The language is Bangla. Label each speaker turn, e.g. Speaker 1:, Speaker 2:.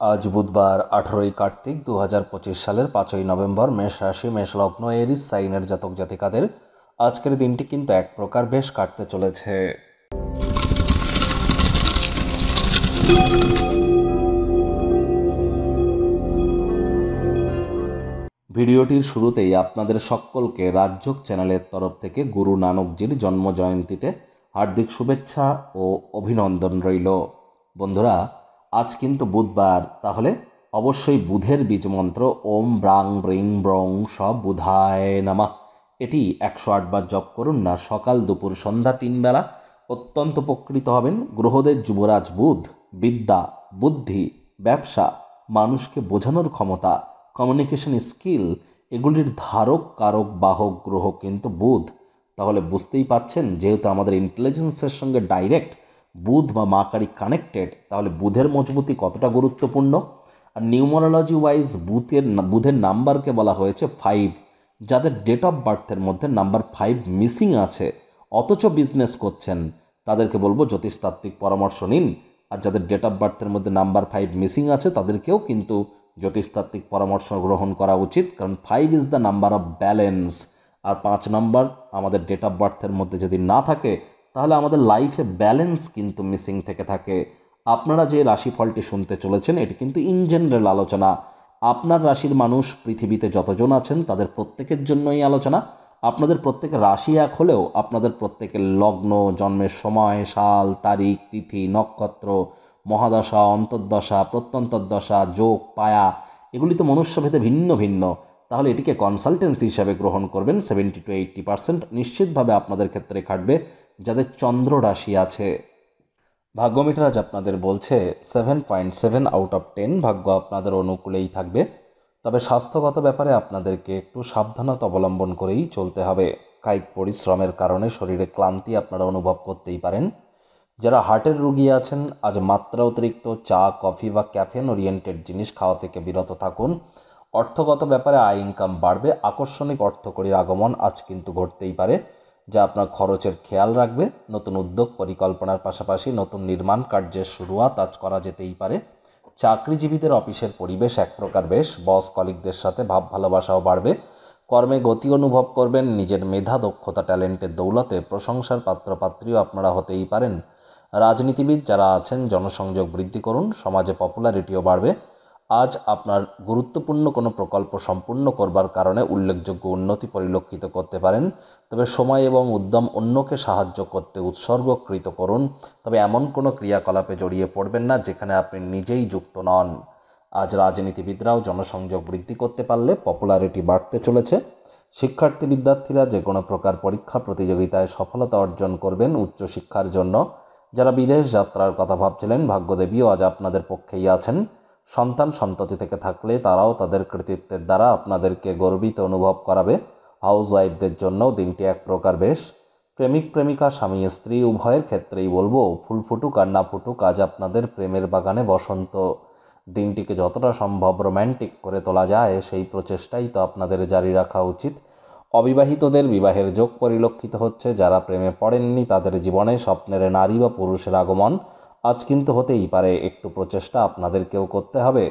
Speaker 1: আজ বুধবার 18ই কার্তিক 2025 সালের 5ই নভেম্বর। মেষ রাশি, মেষ লগ্ন, এরিস সাইনের জাতক জাতিকাদের আজকের দিনটি কিন্তু এক প্রকার বেশ কাটতে চলেছে। ভিডিওটির শুরুতেই আপনাদের সকলকে রাজযোগ চ্যানেলের তরফ থেকে গুরু নানকজির জন্ম জয়ন্তীতে হার্দিক শুভেচ্ছা ও অভিনন্দন রইল। বন্ধুরা, আজ কিন্তু বুধবার, তাহলে অবশ্যই বুধের বীজমন্ত্র ওম ব্রাং ব্রিং ব্রং সব বুধায় নমঃ এটি 108 বার জপ করুন না, সকাল দুপুর সন্ধ্যা 3 বেলা। অত্যন্ত উপকৃত হবেন। গ্রহদের যুবরাজ বুধ বিদ্যা, বুদ্ধি, ব্যবসা, মানুষকে বোঝানোর ক্ষমতা, কমিউনিকেশন স্কিল, এগুলির ধারক কারক বাহক গ্রহ কিন্তু বুধ। তাহলে বুঝতেই পাচ্ছেন, যেহেতু আমাদের ইন্টেলিজেন্সের সঙ্গে ডাইরেক্ট বুধ বা মাকারি কানেক্টেড, তাহলে বুধের মজবুতি কতটা গুরুত্বপূর্ণ। আর নিউমারোলজি ওয়াইজ বুধের নাম্বারকে বলা হয়েছে 5। যাদের ডেট অফ বার্থের মধ্যে নাম্বার 5 মিসিং আছে অথচ বিজনেস করছেন, তাদেরকে বলবো জ্যোতিষতাত্ত্বিক পরামর্শ নিন। আর যাদের ডেট অফ বার্থের মধ্যে নাম্বার 5 মিসিং আছে তাদেরকেও কিন্তু জ্যোতিষতাত্ত্বিক পরামর্শ গ্রহণ করা উচিত, কারণ 5 is the number of balance. আর 5 নাম্বার আমাদের ডেট অফ বার্থের মধ্যে যদি না থাকে, তাহলে আমাদের লাইফে ব্যালেন্স কিন্তু মিসিং থেকে থাকে। আপনারা যে রাশিফলটি শুনতে চলেছেন, এটি কিন্তু ইন জেনারেল আলোচনা। আপনার রাশির মানুষ পৃথিবীতে যতজন আছেন তাদের প্রত্যেকের জন্যই আলোচনা। আপনাদের প্রত্যেকের রাশি এক হলেও আপনাদের প্রত্যেকের লগ্ন, জন্মের সময়, সাল, তারিখ, তিথি, নক্ষত্র, মহাদশা, অন্তর্দশা, প্রত্যন্তর্দশা, যোগ, পায়া, এগুলি তো মনুষ্যভেদে ভিন্ন ভিন্ন। তাহলে এটিকে কনসালটেন্সি হিসাবে গ্রহণ করবেন। 70 to 80% নিশ্চিতভাবে আপনাদের ক্ষেত্রে খাটবে যাদের চন্দ্র রাশি আছে। ভাগ্যমিটার আজ আপনাদের বলছে 7.7 আউট অফ 10। ভাগ্য আপনাদের অনুকূলেই থাকবে, তবে স্বাস্থ্যগত ব্যাপারে আপনাদেরকে একটু সাবধানতা অবলম্বন করেই চলতে হবে। কায়িক পরিশ্রমের কারণে শরীরে ক্লান্তি আপনারা অনুভব করতেই পারেন। যারা হার্টের রোগী আছেন, আজ মাত্রা অতিরিক্ত চা, কফি বা ক্যাফেন ওরিয়েন্টেড জিনিস খাওয়া থেকে বিরত থাকুন। অর্থগত ব্যাপারে আয় ইনকাম বাড়বে। আকর্ষণিক অর্থকরীর আগমন আজ কিন্তু ঘটতেই পারে, যা আপনার খরচের খেয়াল রাখবে। নতুন উদ্যোগ পরিকল্পনার পাশাপাশি নতুন নির্মাণ কার্যের শুরুয়াত আজ করা যেতেই পারে। চাকরিজীবীদের অফিসের পরিবেশ এক প্রকার বেশ। বস কলিগদের সাথে ভাব ভালোবাসাও বাড়বে। কর্মে গতি অনুভব করবেন। নিজের মেধা, দক্ষতা, ট্যালেন্টের দৌলতে প্রশংসার পাত্রপাত্রীও আপনারা হতেই পারেন। রাজনীতিবিদ যারা আছেন, জনসংযোগ বৃদ্ধি করুন। সমাজে পপুলারিটিও বাড়বে। আজ আপনার গুরুত্বপূর্ণ কোনো প্রকল্প সম্পূর্ণ করবার কারণে উল্লেখযোগ্য উন্নতি পরিলক্ষিত করতে পারেন। তবে সময় এবং উদ্যম অন্যকে সাহায্য করতে উৎসর্গকৃত করুন। তবে এমন কোনো ক্রিয়াকলাপে জড়িয়ে পড়বেন না যেখানে আপনি নিজেই যুক্ত নন। আজ রাজনীতিবিদরাও জনসংযোগ বৃদ্ধি করতে পারলে পপুলারিটি বাড়তে চলেছে। শিক্ষার্থী বিদ্যার্থীরা যে কোনো প্রকার পরীক্ষা প্রতিযোগিতায় সফলতা অর্জন করবেন উচ্চশিক্ষার জন্য। যারা বিদেশ যাত্রার কথা ভাবছিলেন, ভাগ্যদেবীও আজ আপনাদের পক্ষেই আছেন। সন্তান সন্ততি থেকে থাকলে তারাও তাদের কৃতিত্বের দ্বারা আপনাদেরকে গর্বিত অনুভব করাবে। হাউস ওয়াইফদের জন্যও দিনটি এক প্রকার বেশ। প্রেমিক প্রেমিকা, স্বামী স্ত্রী উভয়ের ক্ষেত্রেই বলবো, ফুল ফুটুক আর না ফুটুক, আজ আপনাদের প্রেমের বাগানে বসন্ত। দিনটিকে যতটা সম্ভব রোম্যান্টিক করে তোলা যায় সেই প্রচেষ্টাই তো আপনাদের জারি রাখা উচিত। অবিবাহিতদের বিবাহের যোগ পরিলক্ষিত হচ্ছে। যারা প্রেমে পড়েননি তাদের জীবনে স্বপ্নের নারী বা পুরুষের আগমন আজ কিন্তু হতেই পারে। একটু প্রচেষ্টা আপনাদেরকেও করতে হবে।